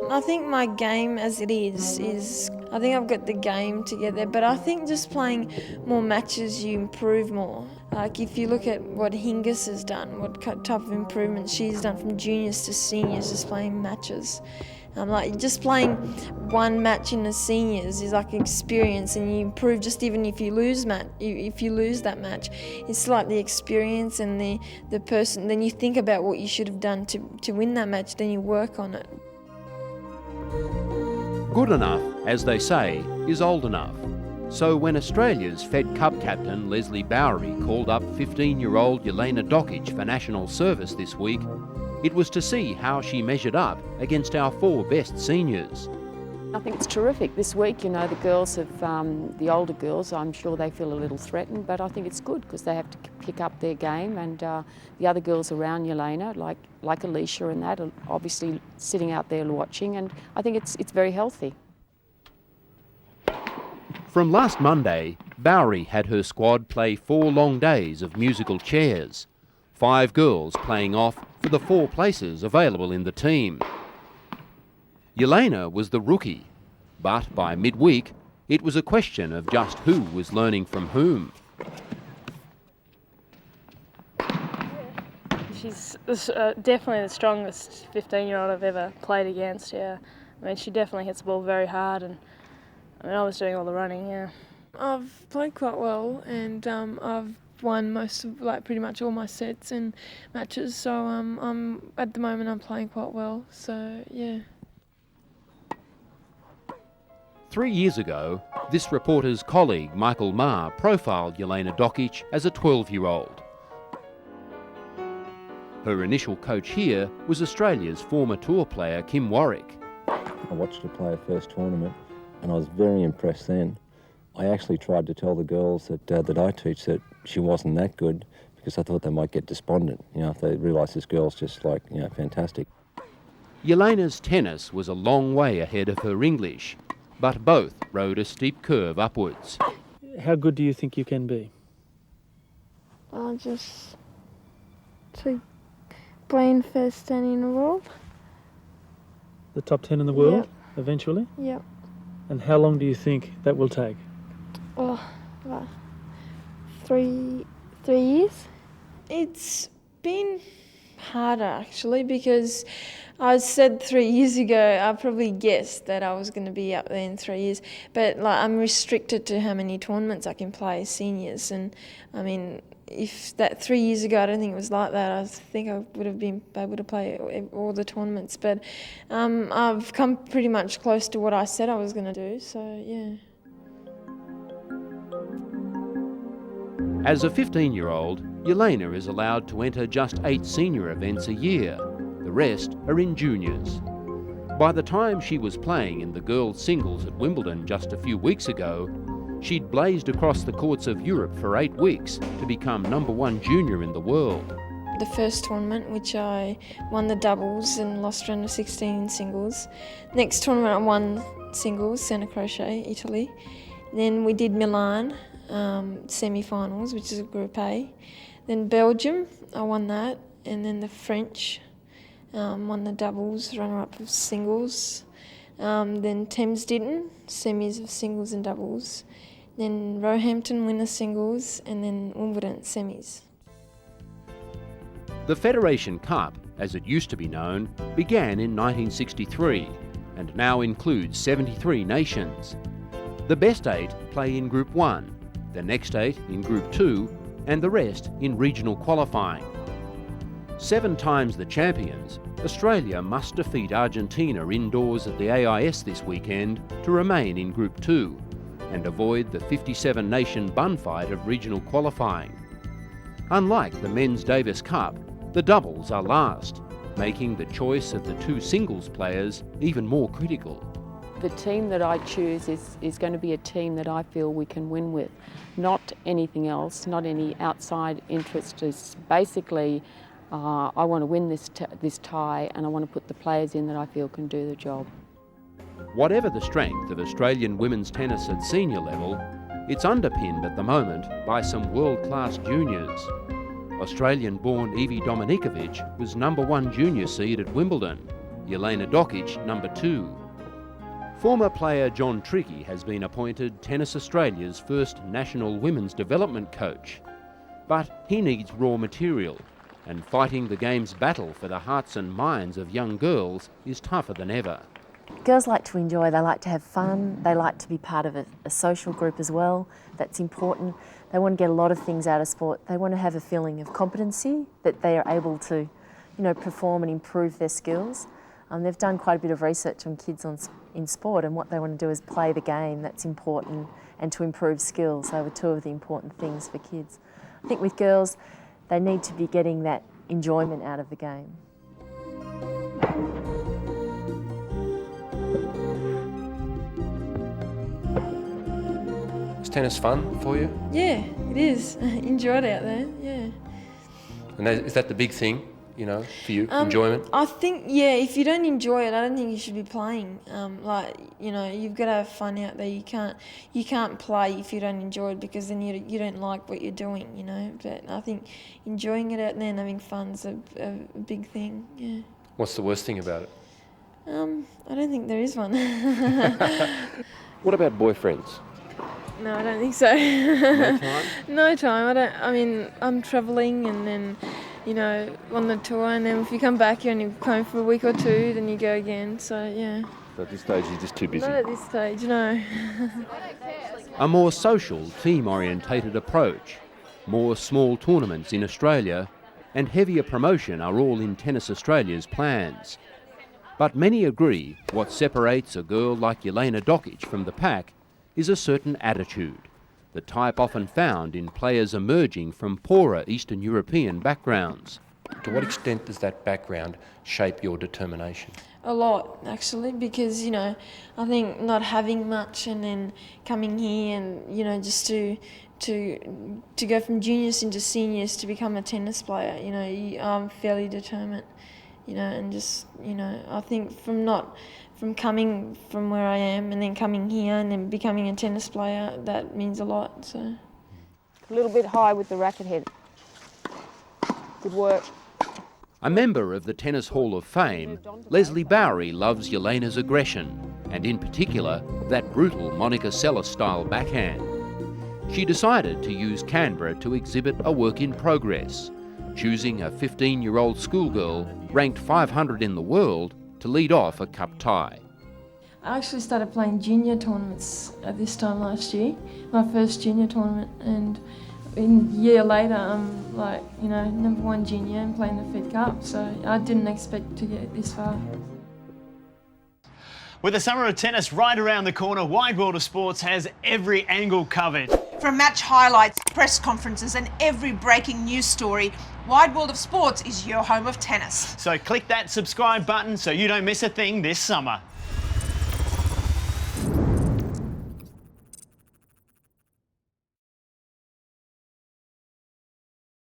I think my game as it is I think I've got the game to get there, but I think just playing more matches you improve more. Like if you look at what Hingis has done, what type of improvement she's done from juniors to seniors just playing matches. Like just playing one match in the seniors is like experience, and you improve just even if you lose that match. It's like the experience and the person. Then you think about what you should have done to win that match. Then you work on it. Good enough, as they say, is old enough. So when Australia's Fed Cup captain Leslie Bowery called up 15-year-old Jelena Dokic for national service this week, it was to see how she measured up against our 4 best seniors. I think it's terrific. This week, you know, the girls have, the older girls, I'm sure they feel a little threatened, but I think it's good because they have to pick up their game, and the other girls around Jelena, like Alicia and that, are obviously sitting out there watching, and I think it's very healthy. From last Monday, Bowery had her squad play 4 long days of musical chairs, 5 girls playing off for the 4 places available in the team. Jelena was the rookie, but by midweek it was a question of just who was learning from whom. She's definitely the strongest 15-year-old I've ever played against, yeah. I mean, she definitely hits the ball very hard, and I was doing all the running, yeah. I've played quite well, and I've won most of, pretty much all my sets and matches, so at the moment I'm playing quite well, so yeah. 3 years ago, this reporter's colleague Michael Marr profiled Jelena Dokic as a 12-year-old. Her initial coach here was Australia's former tour player Kim Warwick. I watched her play her first tournament and I was very impressed then. I actually tried to tell the girls that I teach that she wasn't that good because I thought they might get despondent, you know, if they realised this girl's just fantastic. Jelena's tennis was a long way ahead of her English, but both rode a steep curve upwards. How good do you think you can be? Just to playing first 10 in the world. The top 10 in the world, Yep. Eventually? Yep. And how long do you think that will take? Oh, about 3 years. It's been harder actually because I said 3 years ago, I probably guessed that I was going to be up there in 3 years, but I'm restricted to how many tournaments I can play as seniors, and I mean, if that 3 years ago, I don't think it was like that. I think I would have been able to play all the tournaments, but I've come pretty much close to what I said I was going to do, so yeah. As a 15-year-old, Jelena is allowed to enter just 8 senior events a year. The rest are in juniors. By the time she was playing in the girls' singles at Wimbledon just a few weeks ago, she'd blazed across the courts of Europe for 8 weeks to become #1 junior in the world. The first tournament, which I won the doubles and lost round of 16 in singles. Next tournament I won singles, Centre Crochet, Italy. Then we did Milan, semi-finals, which is a Group A. Then Belgium, I won that. And then the French, won the doubles, runner-up of singles. Then Thames Ditton, semis of singles and doubles. Then Roehampton, winner singles, and then Wimbledon, semis. The Federation Cup, as it used to be known, began in 1963 and now includes 73 nations. The best 8 play in Group 1, the next 8 in Group 2, and the rest in regional qualifying. 7 times the champions, Australia must defeat Argentina indoors at the AIS this weekend to remain in Group 2 and avoid the 57-nation bun fight of regional qualifying. Unlike the Men's Davis Cup, the doubles are last, making the choice of the 2 singles players even more critical. The team that I choose is going to be a team that I feel we can win with, not anything else, not any outside interest. It's basically, I want to win this tie, and I want to put the players in that I feel can do the job. Whatever the strength of Australian women's tennis at senior level, it's underpinned at the moment by some world-class juniors. Australian-born Evie Dominikovic was #1 junior seed at Wimbledon. Jelena Dokic number 2. Former player John Trickey has been appointed Tennis Australia's first national women's development coach. But he needs raw material, and fighting the game's battle for the hearts and minds of young girls is tougher than ever. Girls like to enjoy, they like to have fun, they like to be part of a social group as well. That's important. They want to get a lot of things out of sport. They want to have a feeling of competency, that they are able to, perform and improve their skills. They've done quite a bit of research on kids in sport, and what they want to do is play the game. That's important, and to improve skills. They were two of the important things for kids. I think with girls, they need to be getting that enjoyment out of the game. Is tennis fun for you? Yeah, it is. Enjoyed out there, yeah. And is that the big thing, for you, enjoyment? I think, yeah, if you don't enjoy it, I don't think you should be playing. You've got to have fun out there. You can't play if you don't enjoy it, because then you don't like what you're doing, But I think enjoying it out there and having fun's a big thing, yeah. What's the worst thing about it? I don't think there is one. What about boyfriends? No, I don't think so. No time? No time. I'm travelling and then, on the tour, and then if you come back, you're only home for a week or two, then you go again. So, yeah. So at this stage, you're just too busy? Not at this stage, no. A more social, team-orientated approach, more small tournaments in Australia, and heavier promotion are all in Tennis Australia's plans. But many agree what separates a girl like Jelena Dokic from the pack is a certain attitude, the type often found in players emerging from poorer Eastern European backgrounds. To what extent does that background shape your determination? A lot, actually, because, I think not having much and then coming here and, just to go from juniors into seniors to become a tennis player, I'm fairly determined, and just, I think from coming from where I am and then coming here and then becoming a tennis player, that means a lot. So A little bit high with the racket head. Good work. A member of the Tennis Hall of Fame, Leslie Bowery loves Jelena's aggression, and in particular, that brutal Monica Seles-style backhand. She decided to use Canberra to exhibit a work in progress, choosing a 15-year-old schoolgirl ranked 500 in the world to lead off a cup tie. I actually started playing junior tournaments at this time last year, my first junior tournament, and a year later I'm #1 junior and playing the Fed Cup, so I didn't expect to get this far. With the summer of tennis right around the corner, Wide World of Sports has every angle covered. From match highlights, press conferences and every breaking news story, Wide World of Sports is your home of tennis. So click that subscribe button so you don't miss a thing this summer.